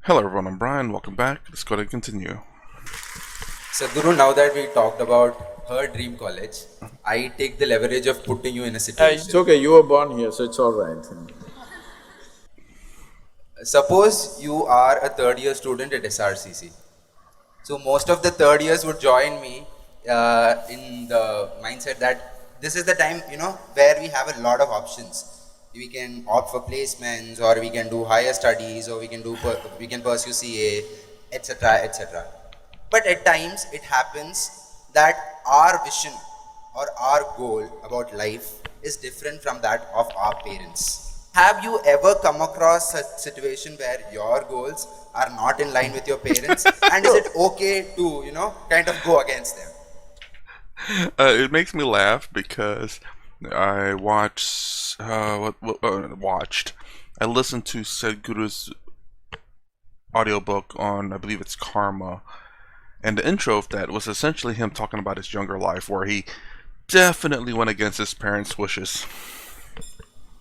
Hello everyone, I'm Brian, welcome back. Let's go ahead and continue. Sadhguru, now that we talked about her dream college, I take the leverage of putting you in a It's situation. okay, you were born here, so it's all right. Suppose you are a third year student at SRCC. So most of the third years would join me in the mindset that this is the time, where we have a lot of options. We can opt for placements, or we can do higher studies, or we can pursue CA, etc., etc. But at times it happens that our vision or our goal about life is different from that of our parents. Have you ever come across a situation where your goals are not in line with your parents? And is it okay to, kind of go against them? It makes me laugh because I watched, I listened to Sadhguru's audiobook on, I believe it's Karma, and the intro of that was essentially him talking about his younger life where he definitely went against his parents' wishes.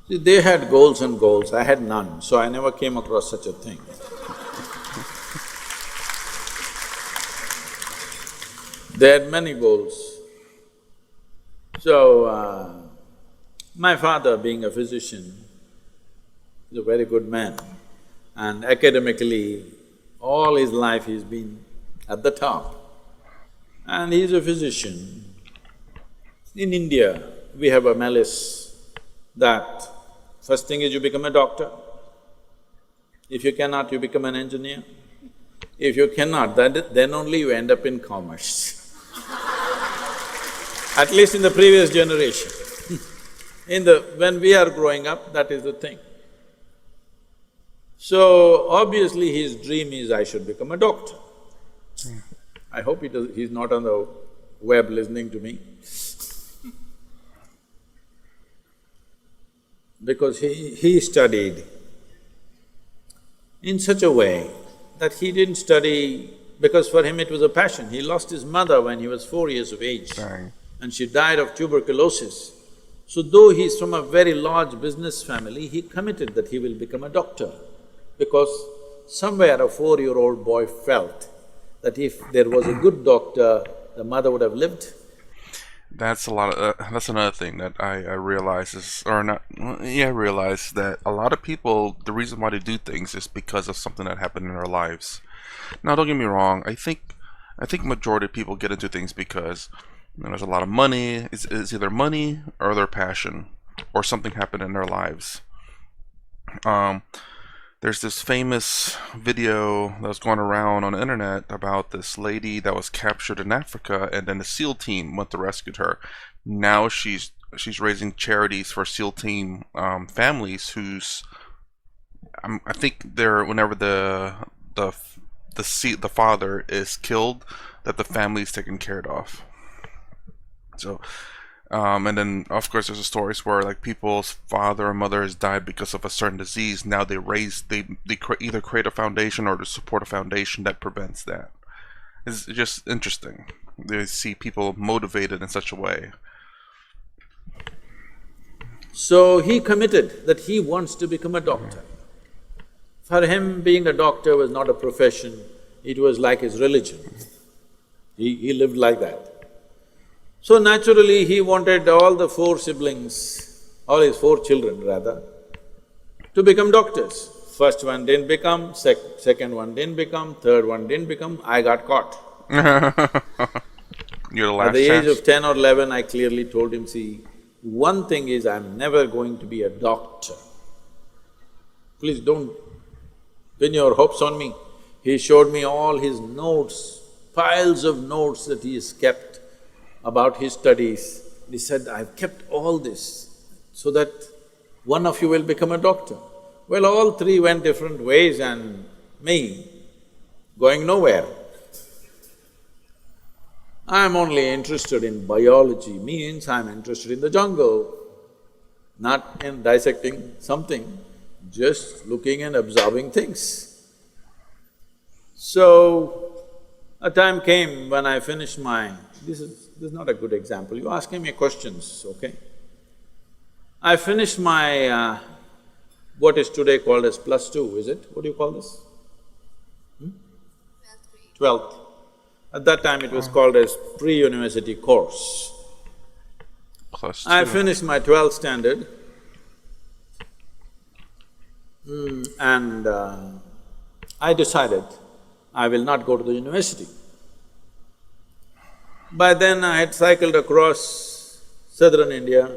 See, they had goals and goals, I had none, so I never came across such a thing. They had many goals. So, my father, being a physician, is a very good man, and academically, all his life he's been at the top. And he's a physician. In India, we have a malice that first thing is you become a doctor. If you cannot, you become an engineer. If you cannot, then only you end up in commerce. At least in the previous generation. When we are growing up, that is the thing. So, obviously his dream is, I should become a doctor. I hope he's not on the web listening to me. Because he studied in such a way that he didn't study because for him it was a passion. He lost his mother when he was 4 years of age. Dang. And she died of tuberculosis. So though he's from a very large business family, he committed that he will become a doctor because somewhere a 4-year-old boy felt that if there was a good doctor, the mother would have lived. That's another thing that I realize is, or not, I realize that a lot of people, the reason why they do things is because of something that happened in their lives. Now, don't get me wrong, I think majority of people get into things because there's a lot of money, it's either money or their passion, or something happened in their lives. There's this famous video that was going around on the internet about this lady that was captured in Africa, and then the SEAL team went to rescue her. Now she's raising charities for SEAL team families whose I think they're whenever the father is killed, that the family is taken care of. So, and then of course there's stories where like people's father or mother has died because of a certain disease. Now they either create a foundation or to support a foundation that prevents that. It's just interesting. They see people motivated in such a way. So he committed that he wants to become a doctor. For him, being a doctor was not a profession, it was like his religion. He lived like that. So naturally, he wanted all the 4 siblings, all his 4 children rather, to become doctors. First one didn't become, second one didn't become, third one didn't become, I got caught. You're the last At the chance. age of 10 or 11, I clearly told him, see, one thing is I'm never going to be a doctor. Please don't pin your hopes on me. He showed me all his notes, piles of notes that he has kept about his studies. He said, I've kept all this so that one of you will become a doctor. Well, all 3 went different ways and me going nowhere. I'm only interested in biology, means I'm interested in the jungle, not in dissecting something, just looking and observing things. So, a time came when I finished my… This is not a good example, you're asking me questions, okay? I finished my what is today called as +2, is it? What do you call this? 12th. At that time it was called as pre-university course. Plus I two. finished my 12th standard and I decided I will not go to the university. By then I had cycled across southern India.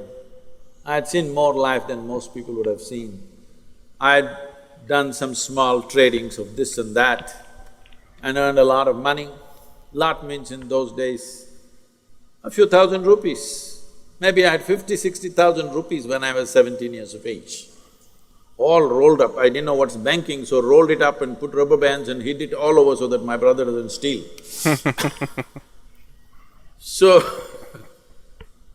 I had seen more life than most people would have seen. I had done some small tradings of this and that and earned a lot of money. Lot means in those days a few thousand rupees. Maybe I had 50,000–60,000 rupees when I was 17 years of age. All rolled up. I didn't know what's banking, so rolled it up and put rubber bands and hid it all over so that my brother doesn't steal. So,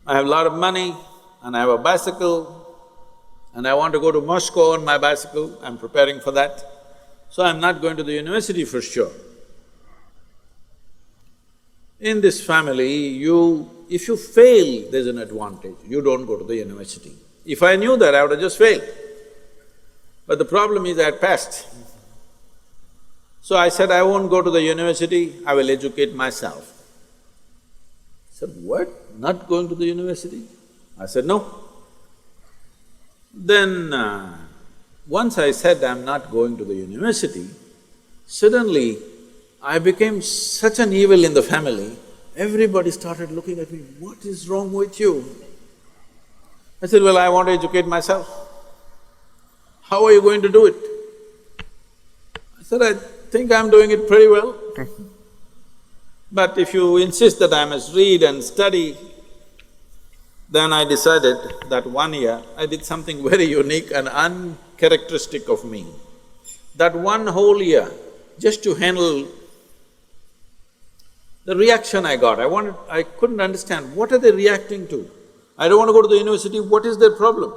I have a lot of money and I have a bicycle and I want to go to Moscow on my bicycle, I'm preparing for that. So I'm not going to the university for sure. In this family, if you fail, there's an advantage, you don't go to the university. If I knew that, I would have just failed. But the problem is I had passed. So I said, I won't go to the university, I will educate myself. He said, what? Not going to the university? I said, no. Then, once I said I'm not going to the university, suddenly I became such an evil in the family, everybody started looking at me, what is wrong with you? I said, well, I want to educate myself. How are you going to do it? I said, I think I'm doing it pretty well. But if you insist that I must read and study, then I decided that 1 year I did something very unique and uncharacteristic of me. That one whole year, just to handle the reaction I got, I couldn't understand, what are they reacting to? I don't want to go to the university, what is their problem?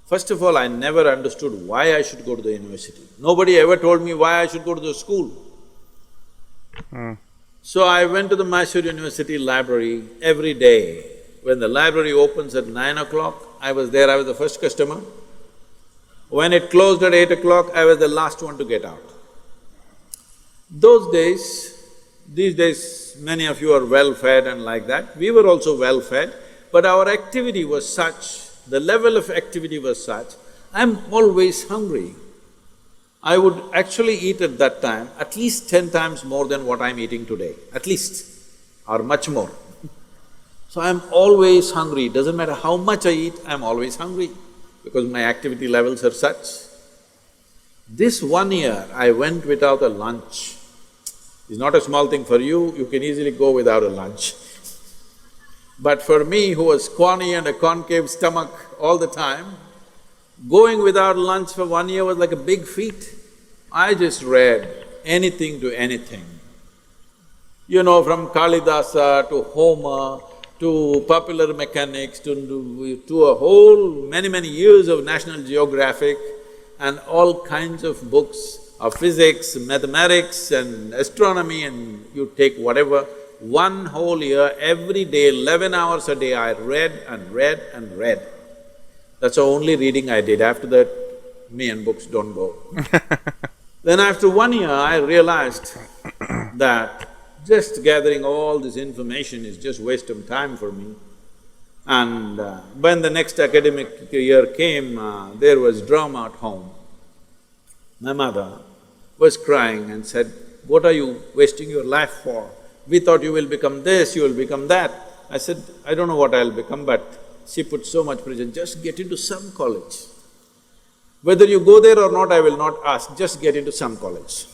First of all, I never understood why I should go to the university. Nobody ever told me why I should go to the school. So I went to the Mysore University library every day. When the library opens at 9 o'clock, I was there, I was the first customer. When it closed at 8 o'clock, I was the last one to get out. These days, many of you are well-fed and like that. We were also well-fed, but our activity was such, the level of activity was such, I'm always hungry. I would actually eat at that time at least 10 times more than what I'm eating today, at least, or much more. So I'm always hungry, doesn't matter how much I eat, I'm always hungry because my activity levels are such. This 1 year, I went without a lunch. It's not a small thing for you, you can easily go without a lunch. But for me, who was scrawny and a concave stomach all the time, going without lunch for 1 year was like a big feat. I just read anything to anything. You know, from Kalidasa to Homer, to popular mechanics, to a whole many years of National Geographic and all kinds of books of physics, mathematics and astronomy, and you take whatever. 1 whole year, every day, 11 hours a day, I read and read and read. That's the only reading I did. After that, me and books don't go. Then after 1 year, I realized that just gathering all this information is just waste of time for me. And when the next academic year came, there was drama at home. My mother was crying and said, what are you wasting your life for? We thought you will become this, you will become that. I said, I don't know what I'll become, but she put so much pressure, just get into some college. Whether you go there or not, I will not ask, just get into some college.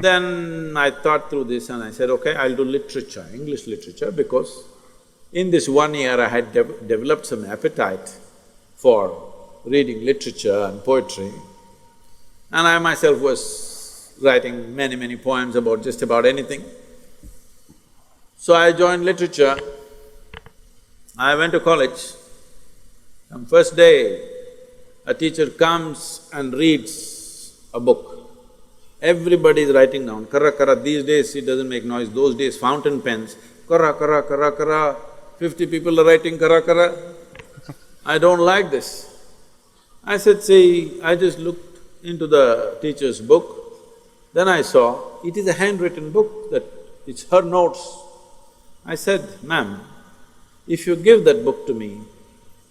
Then I thought through this and I said, okay, I'll do literature, English literature, because in this 1 year I had developed some appetite for reading literature and poetry. And I myself was writing many poems about just about anything. So I joined literature. I went to college. On first day, a teacher comes and reads a book. Everybody is writing down, kara kara, these days it doesn't make noise, those days fountain pens, kara kara kara kara, 50 people are writing kara kara. I don't like this. I said, see, I just looked into the teacher's book Then I saw, it is a handwritten book, that it's her notes. I said, ma'am, if you give that book to me,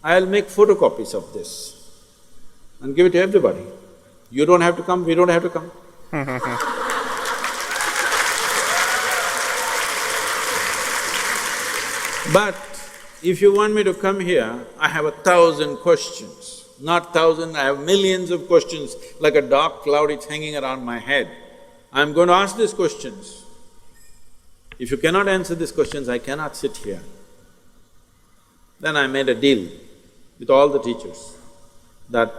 I'll make photocopies of this and give it to everybody. You don't have to come, we don't have to come. But if you want me to come here, I have 1,000 questions. Not thousand, I have millions of questions, like a dark cloud, it's hanging around my head. I'm going to ask these questions. If you cannot answer these questions, I cannot sit here. Then I made a deal with all the teachers that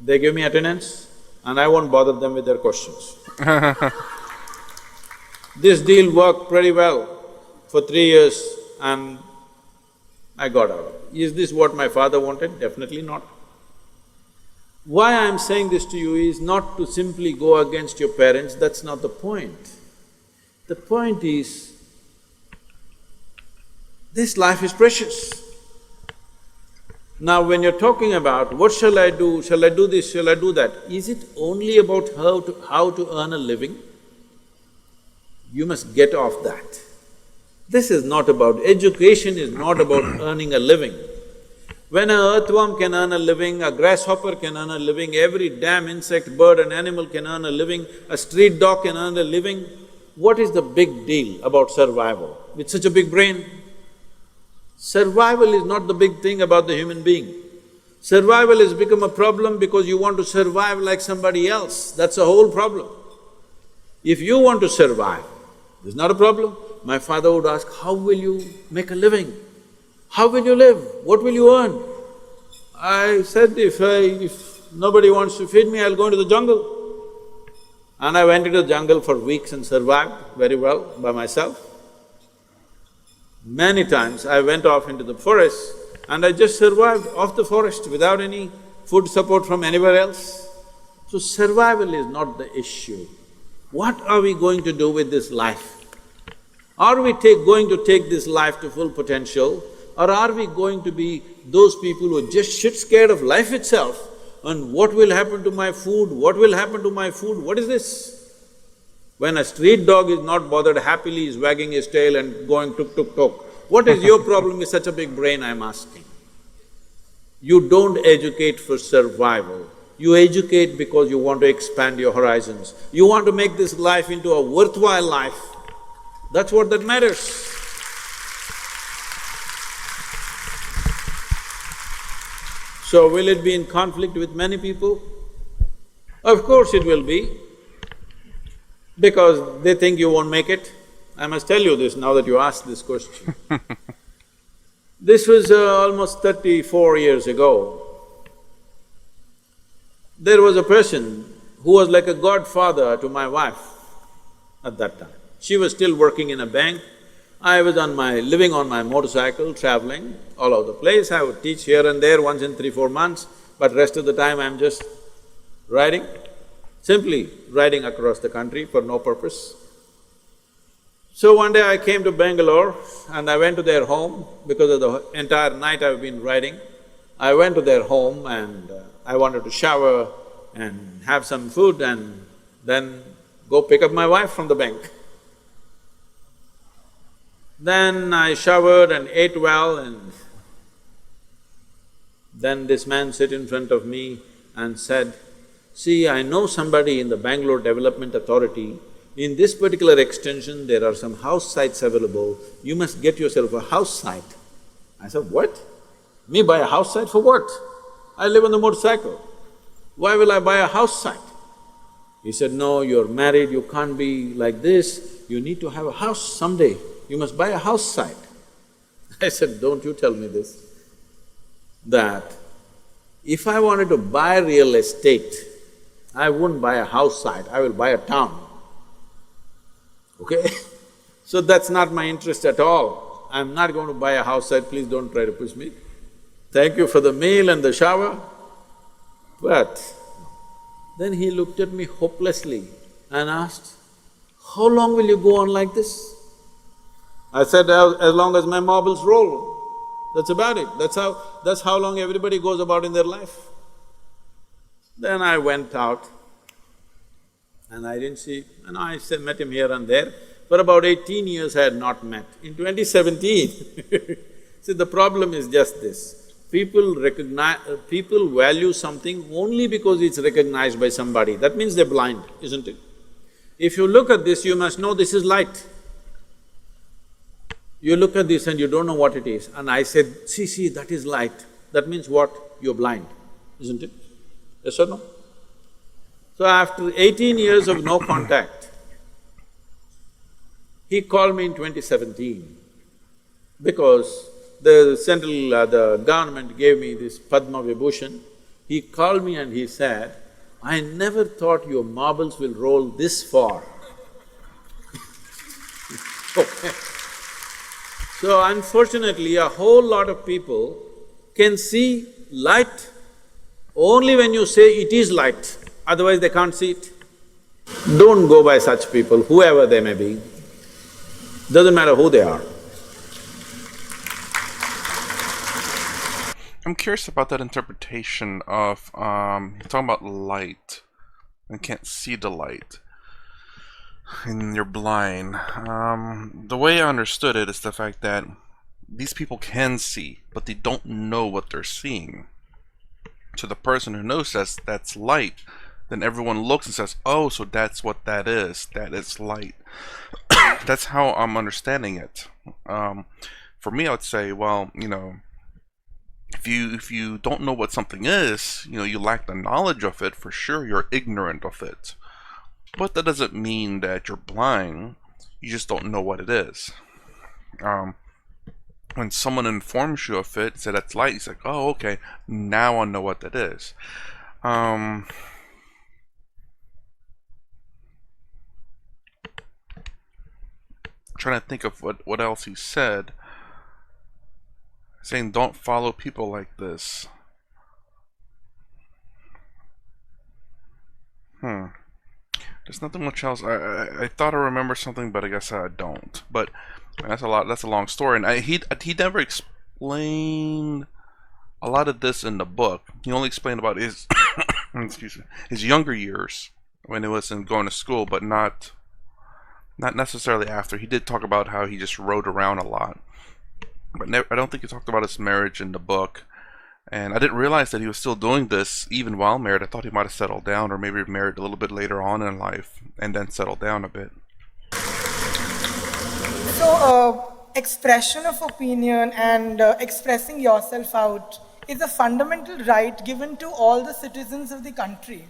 they give me attendance and I won't bother them with their questions. This deal worked pretty well for 3 years and I got out. Is this what my father wanted? Definitely not. Why I'm saying this to you is not to simply go against your parents, that's not the point. The point is, this life is precious. Now when you're talking about, what shall I do this, shall I do that, is it only about how to earn a living? You must get off that. This is not about… education is not about earning a living. When an earthworm can earn a living, a grasshopper can earn a living, every damn insect, bird and animal can earn a living, a street dog can earn a living, what is the big deal about survival with such a big brain? Survival is not the big thing about the human being. Survival has become a problem because you want to survive like somebody else, that's the whole problem. If you want to survive, there's not a problem. My father would ask, how will you make a living? How will you live? What will you earn? I said, if nobody wants to feed me, I'll go into the jungle. And I went into the jungle for weeks and survived very well by myself. Many times I went off into the forest and I just survived off the forest without any food support from anywhere else. So survival is not the issue. What are we going to do with this life? Are we going to take this life to full potential, or are we going to be those people who are just shit scared of life itself and what will happen to my food, what will happen to my food, what is this? When a street dog is not bothered, happily is wagging his tail and going tuk tuk tuk, what is your problem with such a big brain, I'm asking? You don't educate for survival, you educate because you want to expand your horizons. You want to make this life into a worthwhile life, that's what that matters. So will it be in conflict with many people? Of course it will be, because they think you won't make it. I must tell you this now that you asked this question. This was almost 34 years ago. There was a person who was like a godfather to my wife at that time. She was still working in a bank. I was living on my motorcycle, traveling all over the place. I would teach here and there once in 3-4 months, but rest of the time I'm just riding, simply riding across the country for no purpose. So one day I came to Bangalore and I went to their home because of the entire night I've been riding. I went to their home and I wanted to shower and have some food and then go pick up my wife from the bank. Then I showered and ate well, and then this man sit in front of me and said, see, I know somebody in the Bangalore Development Authority, in this particular extension there are some house sites available, you must get yourself a house site. I said, what? Me buy a house site for what? I live on the motorcycle. Why will I buy a house site? He said, no, you're married, you can't be like this, you need to have a house someday. You must buy a house site. I said, don't you tell me this, that if I wanted to buy real estate, I wouldn't buy a house site, I will buy a town, okay? So that's not my interest at all. I'm not going to buy a house site, please don't try to push me. Thank you for the meal and the shower. But then he looked at me hopelessly and asked, how long will you go on like this? I said, as long as my marbles roll, that's about it. That's how long everybody goes about in their life. Then I went out And I didn't see… and I met him here and there. For about 18 years I had not met. In 2017 see, the problem is just this. People value something only because it's recognized by somebody. That means they're blind, isn't it? If you look at this, you must know this is light. You look at this and you don't know what it is. And I said, see, that is light. That means what? You're blind, isn't it? Yes or no? So after 18 years of no contact, he called me in 2017 because the government gave me this Padma Vibhushan. He called me and he said, I never thought your marbles will roll this far. Okay. So unfortunately, a whole lot of people can see light only when you say it is light, otherwise they can't see it. Don't go by such people, whoever they may be. Doesn't matter who they are. I'm curious about that interpretation of talking about light and can't see the light and you're blind. The way I understood it is the fact that these people can see, but they don't know what they're seeing. To the person who knows that's light, then everyone looks and says, oh, so that's what that is light. That's how I'm understanding it. For me, I would say, well, you know, if you don't know what something is, you know, you lack the knowledge of it, for sure you're ignorant of it. But that doesn't mean that you're blind, you just don't know what it is. When someone informs you of it, say that's light, it's like, oh, okay, now I know what that is. Trying to think of what else he said. Saying don't follow people like this. There's nothing much else. I thought I remember something, but I guess I don't. But that's a long story, and he never explained a lot of this in the book. He only explained about his excuse me, his younger years when he was going to school, but not necessarily after. He did talk about how he just rode around a lot, but I don't think he talked about his marriage in the book. And I didn't realize that he was still doing this even while married. I thought he might have settled down, or maybe married a little bit later on in life and then settled down a bit. So, expression of opinion and expressing yourself out is a fundamental right given to all the citizens of the country.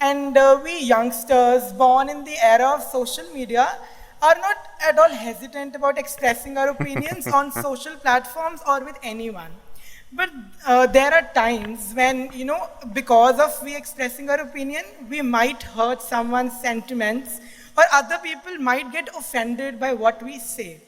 And we youngsters born in the era of social media are not at all hesitant about expressing our opinions on social platforms or with anyone. But there are times when, you know, because of we expressing our opinion, we might hurt someone's sentiments, or other people might get offended by what we say.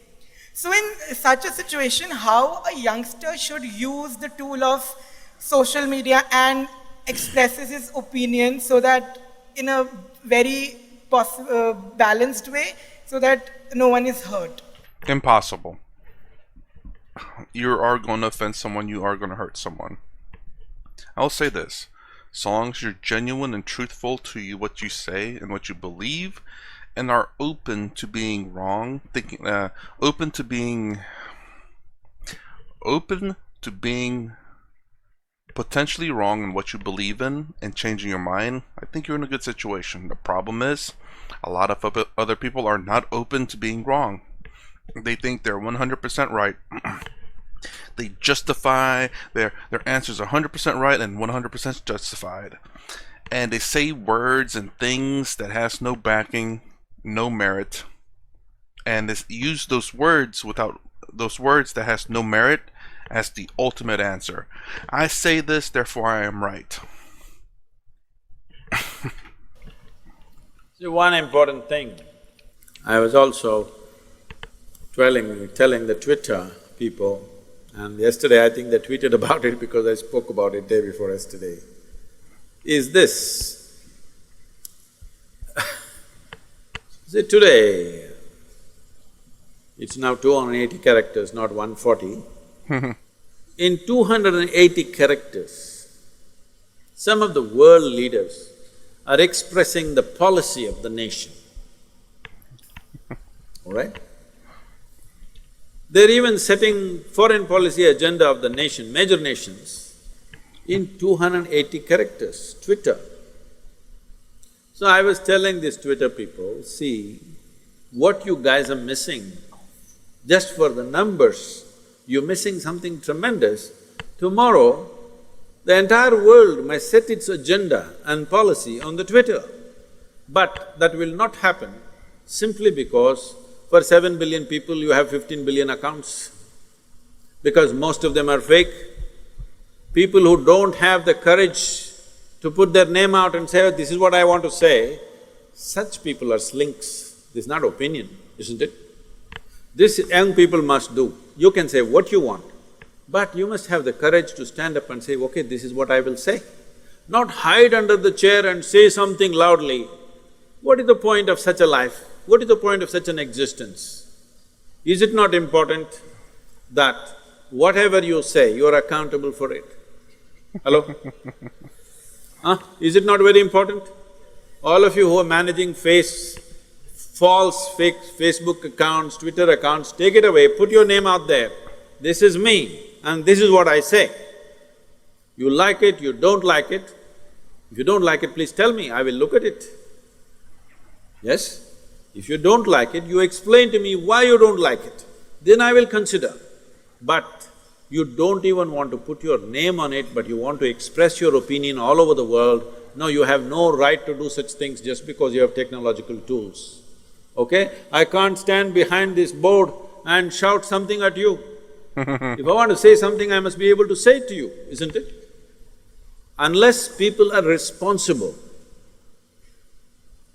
So in such a situation, how a youngster should use the tool of social media and expresses his opinion so that in a very balanced way, so that no one is hurt? Impossible. You are going to offend someone, you are going to hurt someone. I'll say this: so long as you're genuine and truthful to what you say and what you believe, and are open to being wrong, open to being potentially wrong in what you believe in and changing your mind, I think you're in a good situation. The problem is, a lot of other people are not open to being wrong. They think they're 100% right. They justify their answers 100% right and 100% justified. And they say words and things that has no backing, no merit. And they use those words that has no merit as the ultimate answer. I say this, therefore I am right. So one important thing, I was also telling the Twitter people, and yesterday I think they tweeted about it because I spoke about it day before yesterday, is this. See, today, it's now 280 characters, not 140. In 280 characters, some of the world leaders are expressing the policy of the nation, all right? They're even setting foreign policy agenda of the nation, major nations, in 280 characters, Twitter. So I was telling these Twitter people, see, what you guys are missing, just for the numbers, you're missing something tremendous. Tomorrow, the entire world may set its agenda and policy on the Twitter. But that will not happen simply because for 7 billion people you have 15 billion accounts, because most of them are fake. People who don't have the courage to put their name out and say, oh, this is what I want to say, such people are slinks. This is not opinion, isn't it? This young people must do. You can say what you want, but you must have the courage to stand up and say, okay, this is what I will say. Not hide under the chair and say something loudly. What is the point of such a life? What is the point of such an existence? Is it not important that whatever you say, you are accountable for it? Hello? Huh? Is it not very important? All of you who are managing false fake Facebook accounts, Twitter accounts, take it away, put your name out there. This is me and this is what I say. You like it, you don't like it. If you don't like it, please tell me, I will look at it. Yes? If you don't like it, you explain to me why you don't like it, then I will consider. But you don't even want to put your name on it, but you want to express your opinion all over the world. No, you have no right to do such things just because you have technological tools, okay? I can't stand behind this board and shout something at you. If I want to say something, I must be able to say it to you, isn't it? Unless people are responsible.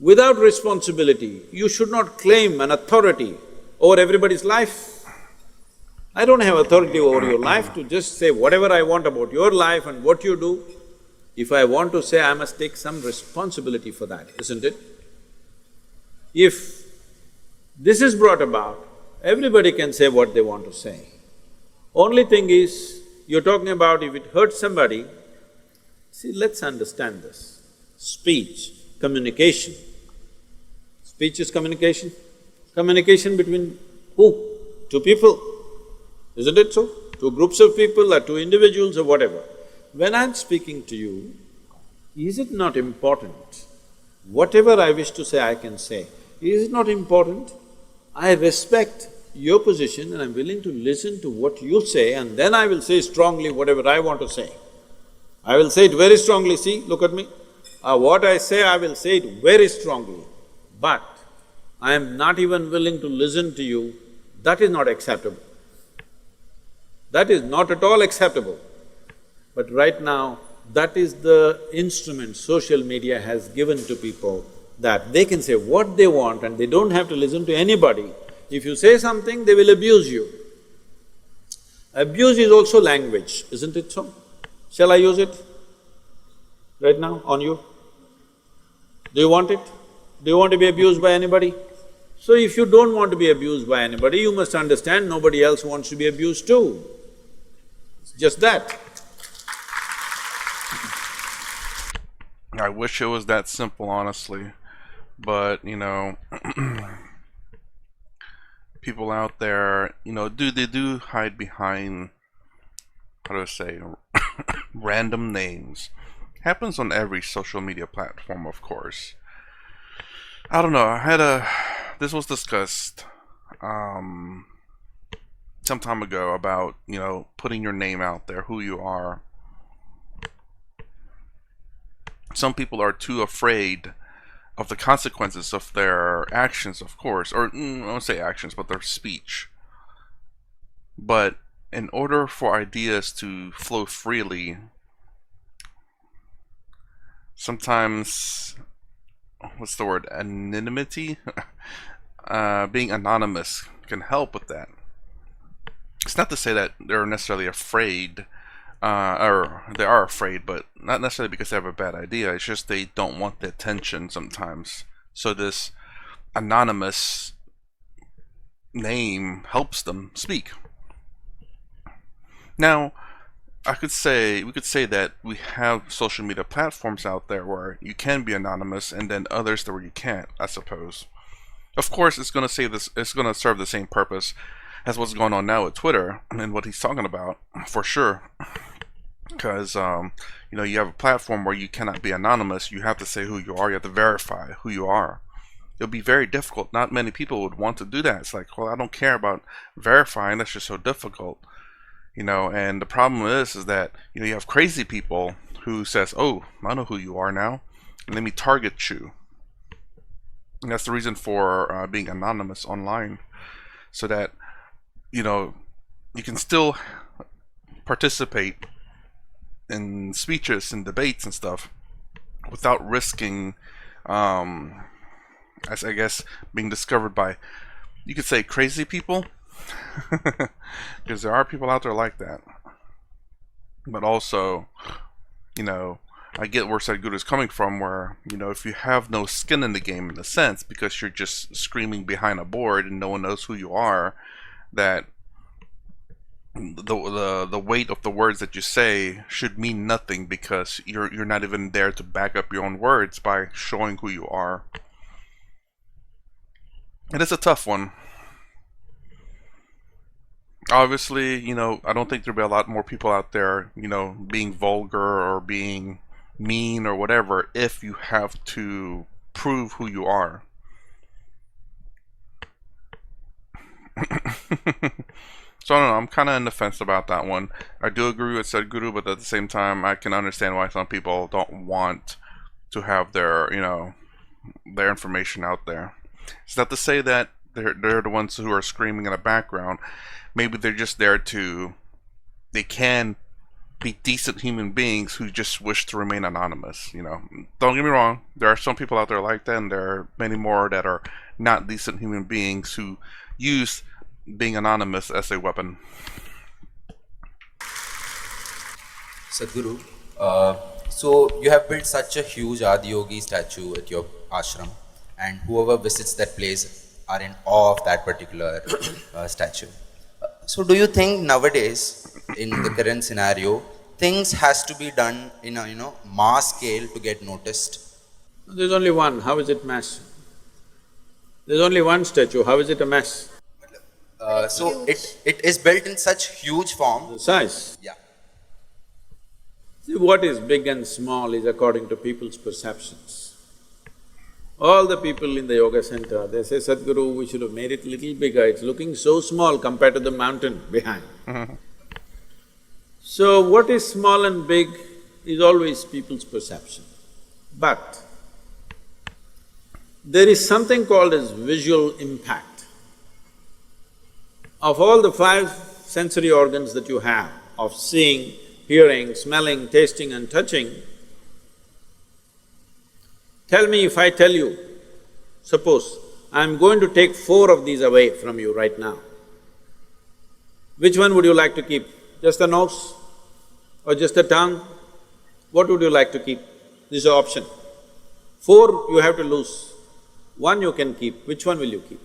Without responsibility, you should not claim an authority over everybody's life. I don't have authority over your life to just say whatever I want about your life and what you do. If I want to say, I must take some responsibility for that, isn't it? If this is brought about, everybody can say what they want to say. Only thing is, you're talking about if it hurts somebody, see, let's understand this. Speech, communication. Speech is communication. Communication between who? Two people, isn't it so? Two groups of people or two individuals or whatever. When I'm speaking to you, is it not important? Whatever I wish to say, I can say. Is it not important? I respect your position and I'm willing to listen to what you say and then I will say strongly whatever I want to say. I will say it very strongly, see, look at me. What I say, I will say it very strongly. But I am not even willing to listen to you, that is not acceptable. That is not at all acceptable. But right now, that is the instrument social media has given to people, that they can say what they want and they don't have to listen to anybody. If you say something, they will abuse you. Abuse is also language, isn't it so? Shall I use it right now on you? Do you want it? Do you want to be abused by anybody? So if you don't want to be abused by anybody, you must understand nobody else wants to be abused too. It's just that. I wish it was that simple, honestly. But, you know, people out there, you know, they do hide behind, how do I say, random names. Happens on every social media platform, of course. I don't know, this was discussed some time ago about, you know, putting your name out there, who you are. Some people are too afraid of the consequences of their actions, of course, or I won't say actions, but their speech. But in order for ideas to flow freely, sometimes, what's the word, anonymity? Being anonymous can help with that. It's not to say that they're necessarily afraid, or they are afraid, but not necessarily because they have a bad idea. It's just they don't want the attention sometimes. So this anonymous name helps them speak. Now, we could say that we have social media platforms out there where you can be anonymous, and then others where you can't, I suppose. Of course, it's going to serve the same purpose as what's going on now with Twitter and what he's talking about, for sure. Because you have a platform where you cannot be anonymous. You have to say who you are. You have to verify who you are. It'll be very difficult. Not many people would want to do that. It's like, well, I don't care about verifying. That's just so difficult. And the problem is that you have crazy people who says, oh, I know who you are now, and let me target you. And that's the reason for being anonymous online, so that you can still participate in speeches and debates and stuff without risking, as I guess, being discovered by, you could say, crazy people. Because there are people out there like that. But also, I get where Sadhguru is coming from, where, if you have no skin in the game, in a sense, because you're just screaming behind a board and no one knows who you are, that the weight of the words that you say should mean nothing, because you're not even there to back up your own words by showing who you are. And it's a tough one. Obviously, I don't think there'll be a lot more people out there, being vulgar or being mean or whatever, if you have to prove who you are. So I don't know, I'm kind of on the fence about that one. I do agree with Sadhguru, but at the same time, I can understand why some people don't want to have their information out there. It's not to say that they're the ones who are screaming in the background. Maybe they're just there they can be decent human beings who just wish to remain anonymous. Don't get me wrong, there are some people out there like that, and there are many more that are not decent human beings who use being anonymous as a weapon. Sadhguru, so you have built such a huge Adiyogi statue at your ashram, and whoever visits that place are in awe of that particular statue. So do you think nowadays, in the current scenario, things has to be done in a mass scale to get noticed? There's only one, how is it mass? There's only one statue, how is it a mass? So it is built in such huge form. The size. Yeah. See, what is big and small is according to people's perceptions. All the people in the yoga center, they say, Sadhguru, we should have made it little bigger, it's looking so small compared to the mountain behind. So what is small and big is always people's perception. But there is something called as visual impact. Of all the 5 sensory organs that you have, of seeing, hearing, smelling, tasting and touching, tell me, if I tell you, suppose I'm going to take 4 of these away from you right now, which one would you like to keep? Just the nose or just the tongue? What would you like to keep? This is an option. 4 you have to lose, 1 you can keep. Which one will you keep?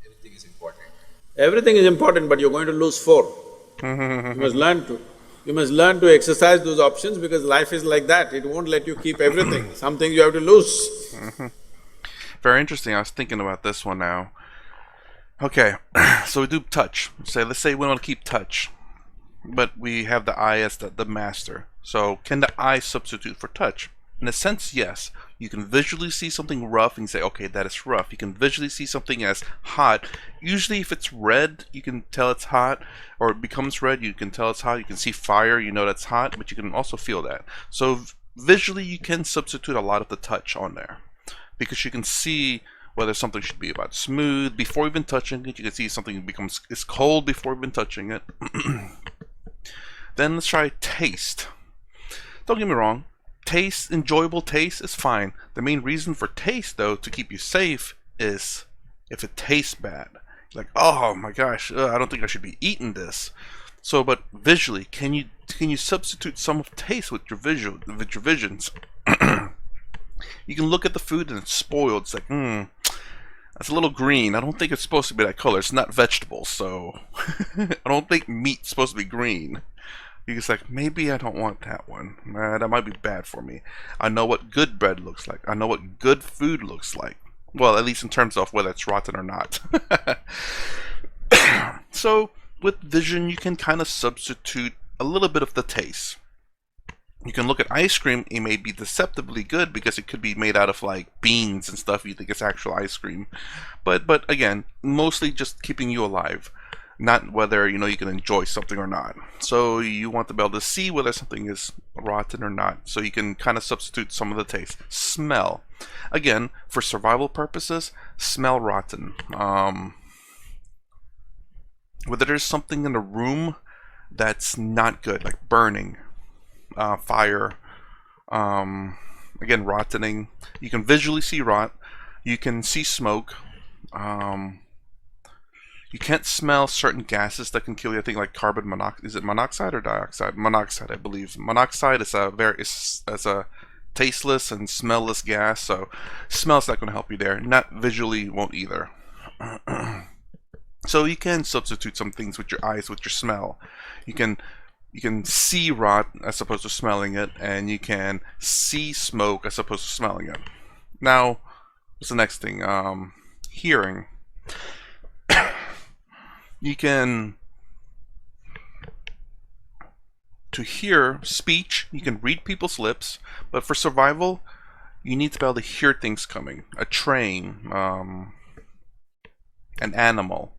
Everything is important. Everything is important, but you're going to lose 4. You must learn to exercise those options, because life is like that, it won't let you keep everything. Some things you have to lose. Very interesting. I was thinking about this one now. Okay, so we do touch. Let's say we want to keep touch, but we have the eye as the master. So can the eye substitute for touch? In a sense, yes. You can visually see something rough and say, okay, that is rough. You can visually see something as hot. Usually if it's red, you can tell it's hot, or it becomes red, you can tell it's hot. You can see fire, you know that's hot, but you can also feel that. So visually you can substitute a lot of the touch on there, because you can see whether something should be about smooth before even touching it. You can see something is cold before even touching it. Then let's try taste. Don't get me wrong. Taste, enjoyable taste is fine. The main reason for taste, though, to keep you safe, is if it tastes bad. Like, oh my gosh, I don't think I should be eating this. So, but visually, can you substitute some of taste with your visions? You can look at the food and it's spoiled. It's like, It's a little green. I don't think it's supposed to be that color. It's not vegetables, so I don't think meat's supposed to be green. He's like, maybe I don't want that one. Nah, that might be bad for me. I know what good bread looks like. I know what good food looks like. Well, at least in terms of whether it's rotten or not. So, with vision, you can kind of substitute a little bit of the taste. You can look at ice cream, it may be deceptively good because it could be made out of like beans and stuff. You think it's actual ice cream. But again, mostly just keeping you alive. Not whether, you know, you can enjoy something or not. So you want to be able to see whether something is rotten or not. So you can kind of substitute some of the taste. Smell. Again, for survival purposes, smell rotten. Whether there's something in the room that's not good, like burning, fire, again, rotting. You can visually see rot. You can see smoke. You can't smell certain gases that can kill you. I think like carbon monoxide. Is it monoxide or dioxide? Monoxide, I believe. Monoxide is a tasteless and smellless gas. So smell's not going to help you there. Not visually won't either. So you can substitute some things with your eyes, with your smell. You can see rot as opposed to smelling it, and you can see smoke as opposed to smelling it. Now, what's the next thing? Hearing. You can, to hear speech, you can read people's lips, but for survival, you need to be able to hear things coming. A train, an animal.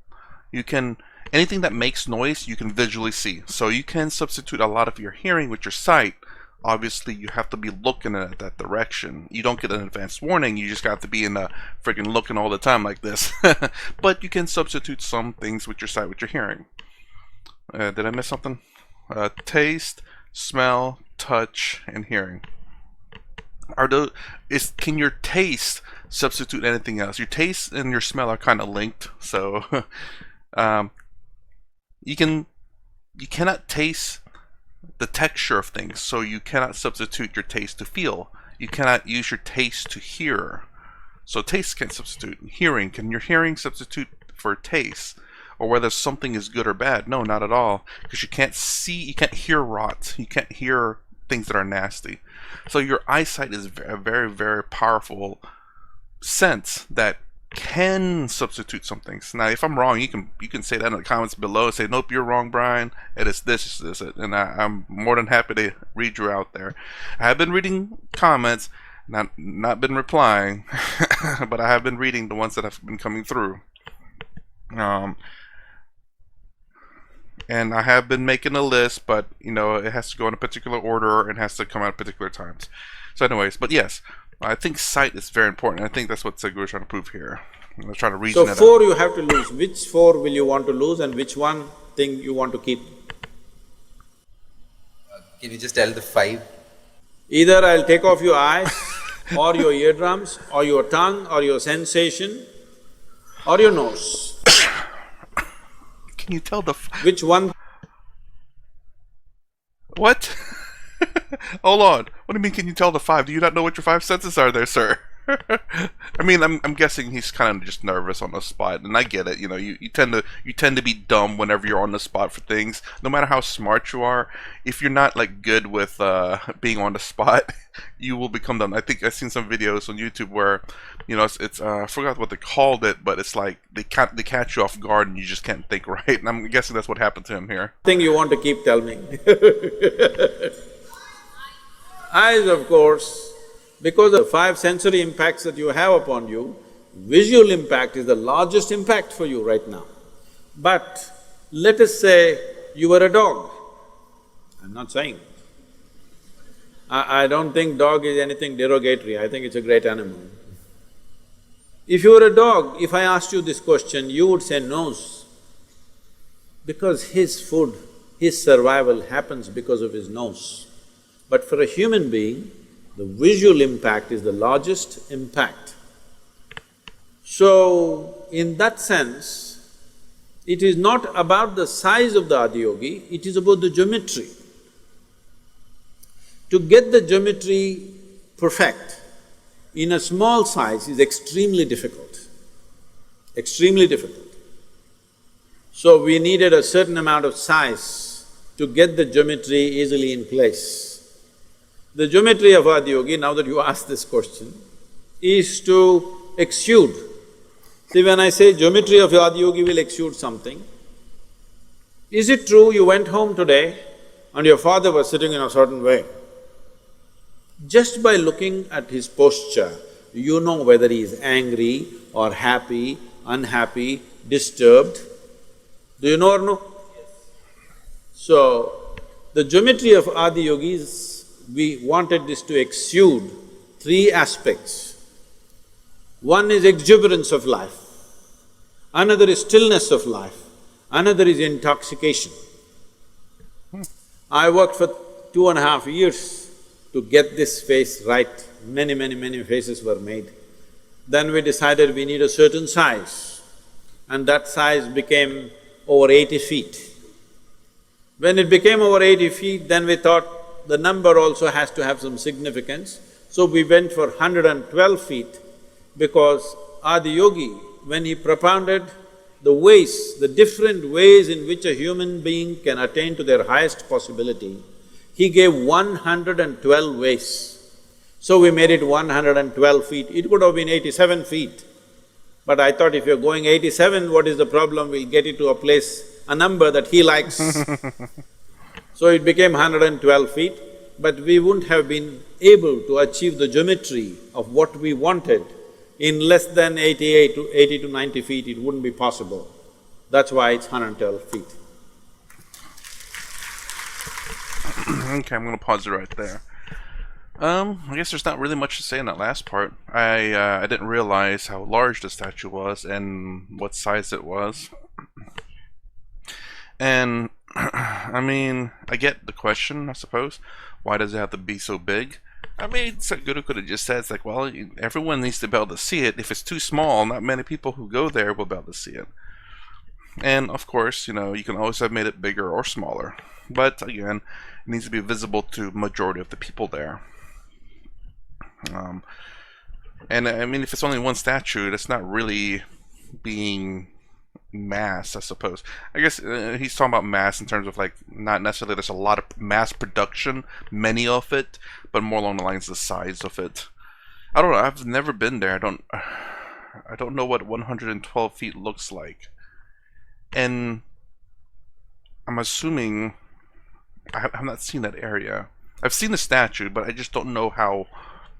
You can, anything that makes noise, you can visually see. So you can substitute a lot of your hearing with your sight. Obviously, you have to be looking at that direction. You don't get an advanced warning. You just got to be in the freaking looking all the time like this. But you can substitute some things with your sight, with your hearing. Did I miss something? Taste, smell, touch, and hearing. Can your taste substitute anything else? Your taste and your smell are kind of linked. So you cannot taste the texture of things, so you cannot substitute your taste to feel. You cannot use your taste to hear. So taste can substitute. Hearing, can your hearing substitute for taste? Or whether something is good or bad? No, not at all. Because you can't see, you can't hear rot. You can't hear things that are nasty. So your eyesight is a very, very powerful sense that can substitute some things. Now, if I'm wrong, you can say that in the comments below and say, nope, you're wrong, Brian. It is this, and I'm more than happy to read you out there. I have been reading comments, not been replying, but I have been reading the ones that have been coming through. And I have been making a list, but you know, it has to go in a particular order and has to come out at particular times. So anyways, but yes, I think sight is very important. I think that's what Sadhguru is trying to prove here. I'm trying to reason it out. So 4 you have to lose. Which 4 will you want to lose and which one thing you want to keep? Can you just tell the 5? Either I'll take off your eyes or your eardrums or your tongue or your sensation or your nose. Can you tell the… Which one? What? Hold on. What do you mean, can you tell the 5? Do you not know what your 5 senses are there, sir? I mean, I'm guessing he's kind of just nervous on the spot, and I get it. You know, you tend to be dumb whenever you're on the spot for things. No matter how smart you are, if you're not like good with being on the spot, you will become dumb. I think I've seen some videos on YouTube where, you know, it's I forgot what they called it, but it's like they catch you off guard and you just can't think right. And I'm guessing that's what happened to him here. Thing you want to keep, tell me. Eyes, of course. Because of the 5 sensory impacts that you have upon you, visual impact is the largest impact for you right now. But let us say you were a dog. I'm not saying. I don't think dog is anything derogatory, I think it's a great animal. If you were a dog, if I asked you this question, you would say nose. Because his food, his survival happens because of his nose. But for a human being, the visual impact is the largest impact. So, in that sense, it is not about the size of the adiyogi, it is about the geometry. To get the geometry perfect in a small size is extremely difficult. extremely difficult. So we needed a certain amount of size to get the geometry easily in place. The geometry of Adiyogi, now that you ask this question, is to exude. See, when I say geometry of Adiyogi will exude something, is it true you went home today and your father was sitting in a certain way? Just by looking at his posture, you know whether he is angry or happy, unhappy, disturbed. Do you know or no? Yes. So, the geometry of Adiyogis, we wanted this to exude three aspects. One is exuberance of life, another is stillness of life, another is intoxication. I worked for 2.5 years to get this face right. Many faces were made. Then we decided we need a certain size, and that size became over 80 feet. When it became over 80 feet, then we thought the number also has to have some significance. So we went for 112 feet because Adiyogi, when he propounded the ways, the different ways in which a human being can attain to their highest possibility, he gave 112 ways. So we made it 112 feet. It could have been 87 feet. But I thought if you're going 87, what is the problem? We'll get it to a place, a number that he likes. So it became 112 feet, but we wouldn't have been able to achieve the geometry of what we wanted in less than 80 to 90 feet, it wouldn't be possible. That's why it's 112 feet. Okay, I'm gonna pause it right there. I guess there's not really much to say in that last part. I didn't realize how large the statue was and what size it was. And I mean, I get the question, I suppose. Why does it have to be so big? I mean, Sadhguru could have just said, it's like, well, everyone needs to be able to see it. If it's too small, not many people who go there will be able to see it. And of course, you know, you can always have made it bigger or smaller. But again, it needs to be visible to majority of the people there. And I mean, if it's only one statue, that's not really being mass, I suppose. I guess he's talking about mass in terms of like, not necessarily there's a lot of mass production, many of it, but more along the lines of the size of it. I don't know, I've never been there. I don't know what 112 feet looks like. And I'm assuming I've not seen that area. I've seen the statue, but I just don't know how,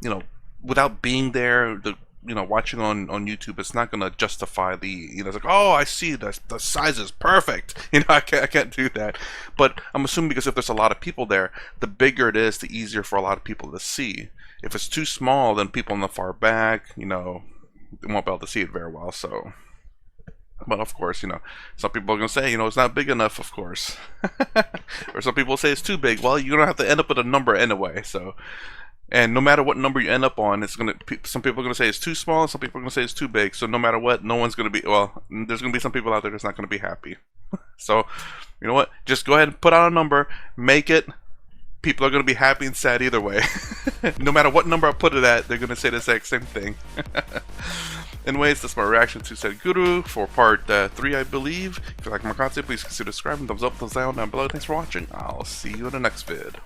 you know, without being there, you know, watching on YouTube, it's not gonna justify the, you know, it's like, oh, I see the size is perfect. You know, I can't do that. But I'm assuming because if there's a lot of people there, the bigger it is, the easier for a lot of people to see. If it's too small, then people in the far back, you know, they won't be able to see it very well. So, but of course, you know, some people are gonna say, you know, it's not big enough, of course, or some people say it's too big. Well, you're gonna have to end up with a number anyway. So. And no matter what number you end up on, it's gonna. Some people are gonna say it's too small. Some people are gonna say it's too big. So no matter what, no one's gonna be. Well, there's gonna be some people out there that's not gonna be happy. So, you know what? Just go ahead and put out a number. Make it. People are gonna be happy and sad either way. No matter what number I put it at, they're gonna say the exact same thing. Anyways, that's my reaction to Sadhguru for part 3, I believe. If you like my content, please consider subscribing. Thumbs up, thumbs down below. Thanks for watching. I'll see you in the next vid.